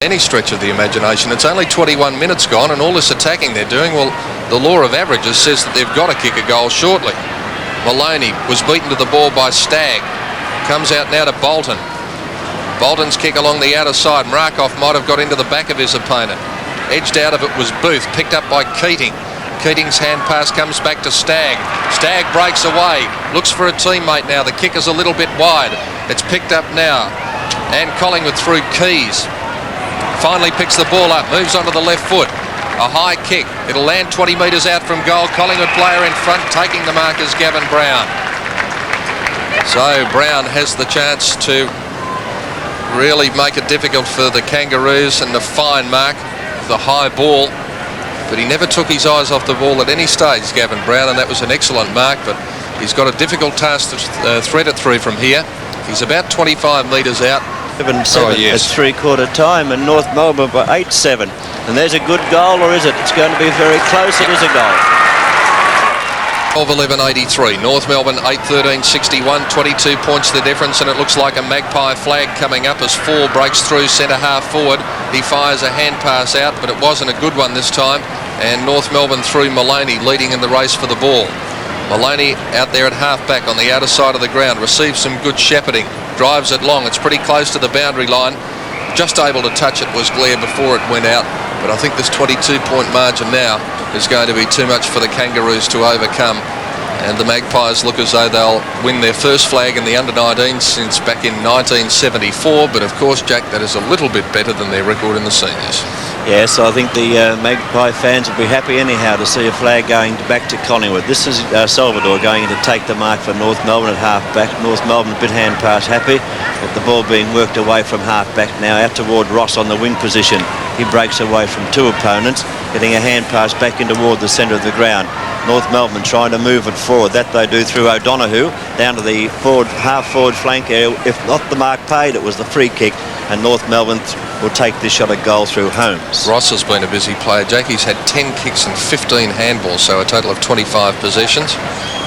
any stretch of the imagination. It's only 21 minutes gone, and all this attacking they're doing, well, the law of averages says that they've got to kick a goal shortly. Maloney was beaten to the ball by Stagg. Comes out now to Bolton. Bolton's kick along the outer side. Markoff might have got into the back of his opponent. Edged out of it was Booth, picked up by Keating. Keating's hand pass comes back to Stagg. Stagg breaks away, looks for a teammate now. The kick is a little bit wide. It's picked up now, and Collingwood through Keys. Finally picks the ball up, moves onto the left foot. A high kick. It'll land 20 metres out from goal. Collingwood player in front, taking the mark is Gavin Brown. So Brown has the chance to really make it difficult for the Kangaroos, and the fine mark, the high ball. But he never took his eyes off the ball at any stage, Gavin Brown, and that was an excellent mark. But he's got a difficult task to thread it through from here. He's about 25 metres out. 7-7 at three-quarter time, and North Melbourne by 8-7. And there's a good goal, or is it? It's going to be very close. It is a goal. 12-11-83. North Melbourne 8-13-61. 22 points the difference, and it looks like a Magpie flag coming up as Fall breaks through centre half forward. He fires a hand pass out, but it wasn't a good one this time. And North Melbourne through Maloney, leading in the race for the ball. Maloney out there at half-back on the outer side of the ground, receives some good shepherding, drives it long. It's pretty close to the boundary line. Just able to touch it was Blair before it went out. But I think this 22-point margin now is going to be too much for the Kangaroos to overcome. And the Magpies look as though they'll win their first flag in the under-19s since back in 1974. But of course, Jack, that is a little bit better than their record in the seniors. Yes, I think the Magpie fans will be happy anyhow to see a flag going back to Collingwood. This is Salvador going to take the mark for North Melbourne at half-back. North Melbourne a bit hand pass happy, but the ball being worked away from half-back now out toward Ross on the wing position. He breaks away from two opponents, getting a hand pass back in toward the centre of the ground. North Melbourne trying to move it forward. That they do through O'Donoghue down to the forward, half-forward flank area. If not the mark paid, it was the free kick, and North Melbourne will take this shot at goal through Holmes. Ross has been a busy player. Jackie's had 10 kicks and 15 handballs, so a total of 25 possessions.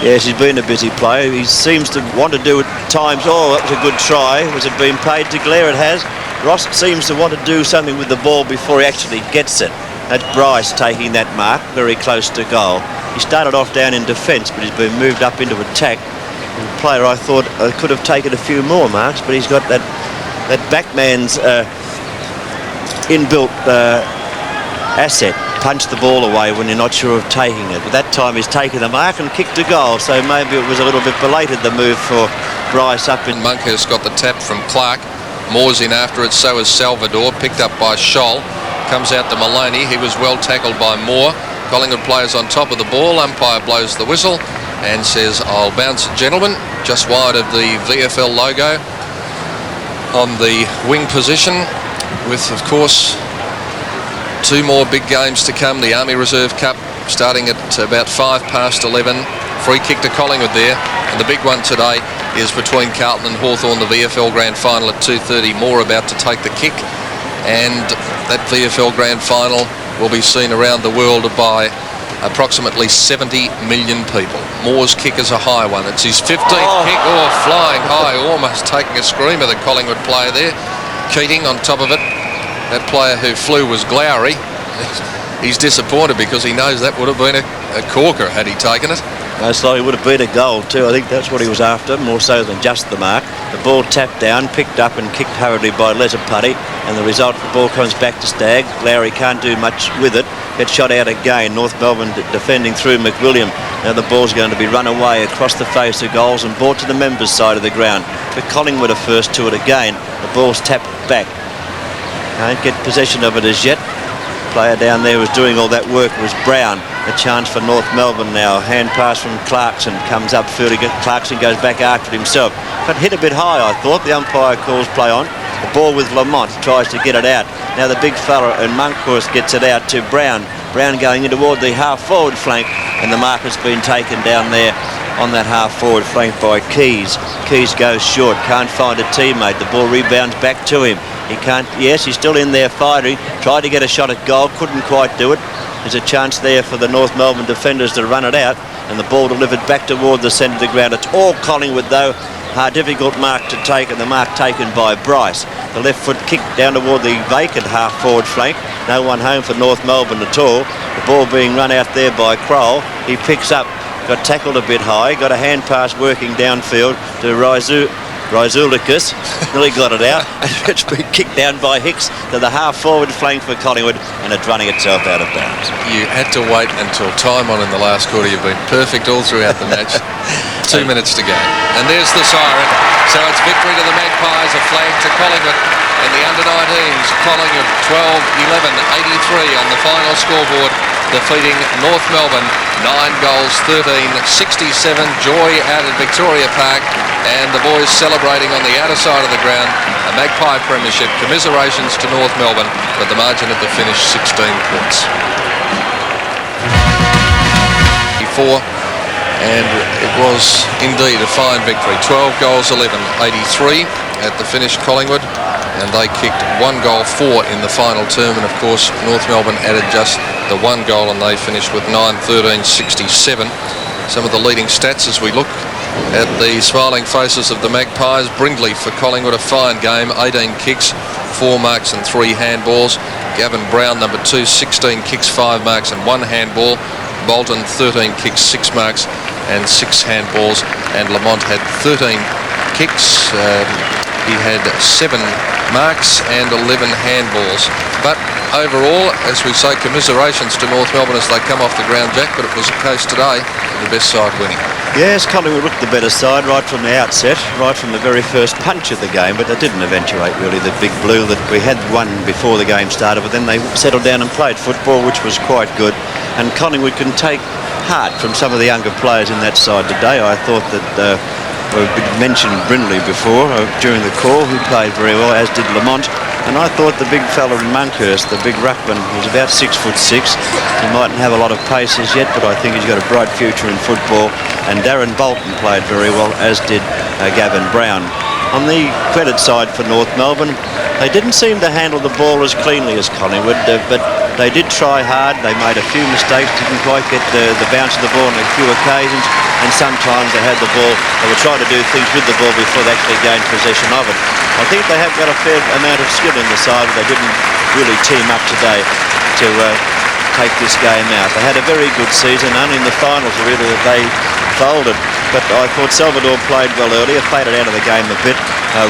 Yes, he's been a busy player. He seems to want to do it at times. Oh, that was a good try. Was it being paid to Glare? It has. Ross seems to want to do something with the ball before he actually gets it. That's Bryce taking that mark very close to goal. He started off down in defence, but he's been moved up into attack. The player, I thought, could have taken a few more marks, but he's got that backman's inbuilt asset. Punch the ball away when you're not sure of taking it. But that time he's taken the mark and kicked a goal, so maybe it was a little bit belated, the move for Bryce up in. Monkhurst got the tap from Clark. Moore's in after it, so is Salvador, picked up by Scholl. Comes out to Maloney. He was well tackled by Moore. Collingwood players on top of the ball. Umpire blows the whistle and says, I'll bounce it, gentlemen, just wide of the V.F.L logo on the wing position, with, of course, two more big games to come. The Army Reserve Cup starting at about 11:05. Free kick to Collingwood there. And the big one today is between Carlton and Hawthorn, the V.F.L Grand Final at 2:30. Moore about to take the kick. And that V.F.L Grand Final will be seen around the world by approximately 70 million people. Moore's kick is a high one. It's his 15th kick. Oh, flying high, almost taking a screamer, the Collingwood player there. Keating on top of it. That player who flew was Glowry. He's disappointed because he knows that would have been a corker had he taken it. Most likely would have been a goal too. I think that's what he was after, more so than just the mark. The ball tapped down, picked up and kicked hurriedly by Lesaputty, and the result, the ball comes back to Stagg. Lowry can't do much with it. Gets shot out again. North Melbourne defending through McWilliam. Now the ball's going to be run away across the face of goals and brought to the members' side of the ground. But Collingwood are first to it again. The ball's tapped back. Can't get possession of it as yet. Player down there was doing all that work was Brown. A chance for North Melbourne now. Hand pass from Clarkson comes up field. Clarkson goes back after it himself. But hit a bit high, I thought. The umpire calls play on. The ball with Lamont tries to get it out. Now the big fella and Monkhurst gets it out to Brown. Brown going in toward the half-forward flank, and the mark has been taken down there on that half-forward flank by Keys. Keys goes short, can't find a teammate. The ball rebounds back to him. He can't, yes, he's still in there fighting. Tried to get a shot at goal, couldn't quite do it. There's a chance there for the North Melbourne defenders to run it out, and the ball delivered back toward the centre of the ground. It's all Collingwood though. difficult mark to take, and the mark taken by Bryce. The left foot kicked down toward the vacant half-forward flank. No one home for North Melbourne at all. The ball being run out there by Kroll. He picks up, got tackled a bit high, got a hand pass working downfield to Ryzulikas, nearly got it out. It's been kicked down by Hicks to the half-forward flank for Collingwood, and it's running itself out of bounds. You had to wait until time on in the last quarter. You've been perfect all throughout the match. 2 minutes to go. And there's the siren. So it's victory to the Magpies, a flag to Collingwood. And the under-19s, Collingwood 12-11-83 on the final scoreboard, defeating North Melbourne 9 goals 13-67. Joy out at Victoria Park, and the boys celebrating on the outer side of the ground. A Magpie premiership. Commiserations to North Melbourne, but the margin at the finish 16 points. 4, and it was indeed a fine victory. 12 goals 11-83 at the finish, Collingwood, and they kicked 1 goal 4 in the final term, and of course North Melbourne added just the 1 goal, and they finished with 9-13-67. Some of the leading stats as we look at the smiling faces of the Magpies. Brindley for Collingwood, a fine game, 18 kicks, 4 marks and 3 handballs. Gavin Brown, number 2, 16 kicks, 5 marks and 1 handball. Bolton, 13 kicks, 6 marks and 6 handballs. And Lamont had 13 kicks. He had 7 marks and 11 handballs. But overall, as we say, commiserations to North Melbourne as they come off the ground, Jack, but it was a case today of the best side winning. Yes, Collingwood looked the better side right from the outset, right from the very first punch of the game, but they didn't eventuate really the big blue that we had won before the game started, but then they settled down and played football, which was quite good. And Collingwood can take heart from some of the younger players in that side today. I thought that we mentioned Brindley before during the call, who played very well, as did Lamont. And I thought the big fella in Monkhurst, the big ruckman, was about 6'6". He mightn't have a lot of pace as yet, but I think he's got a bright future in football. And Darren Bolton played very well, as did Gavin Brown. On the credit side for North Melbourne, they didn't seem to handle the ball as cleanly as Collingwood, but they did try hard. They made a few mistakes, didn't quite get the bounce of the ball on a few occasions, and sometimes they had the ball, they were trying to do things with the ball before they actually gained possession of it. I think they have got a fair amount of skill in the side, but they didn't really team up today to take this game out. They had a very good season, only in the finals really that they folded. But I thought Salvador played well earlier, faded out of the game a bit.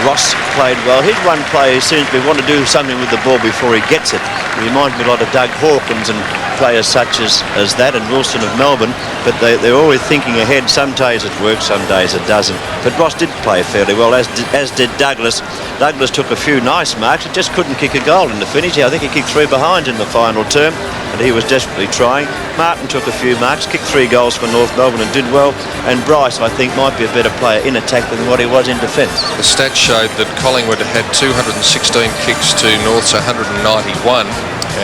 Ross played well. He's one player who seems to want to do something with the ball before he gets it. He reminds me a lot of Doug Hawkins and players such as that, and Wilson of Melbourne. But they're always thinking ahead. Some days it works, some days it doesn't. But Ross did play fairly well, as did Douglas. Douglas took a few nice marks. He just couldn't kick a goal in the finish. I think he kicked 3 behinds in the final term, and he was desperately trying. Martin took a few marks, kicked 3 goals for North Melbourne and did well. And Bryce, I think, might be a better player in attack than what he was in defence. The stats showed that Collingwood had 216 kicks to North's 191,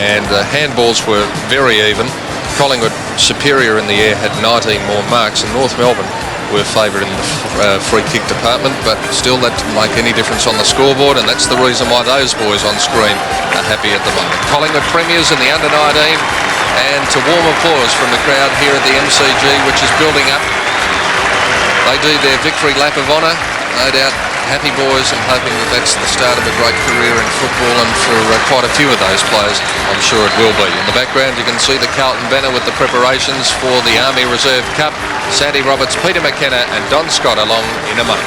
and handballs were very even. Collingwood, superior in the air, had 19 more marks, and North Melbourne were favoured in the free kick department, but still that didn't make any difference on the scoreboard, and that's the reason why those boys on screen are happy at the moment. Collingwood premiers in the under-19, and to warm applause from the crowd here at the MCG, which is building up. They do their victory lap of honour, no doubt happy boys, and hoping that that's the start of a great career in football, and for quite a few of those players I'm sure it will be. In the background you can see the Carlton banner with the preparations for the Army Reserve Cup. Sandy Roberts, Peter McKenna and Don Scott along in a moment.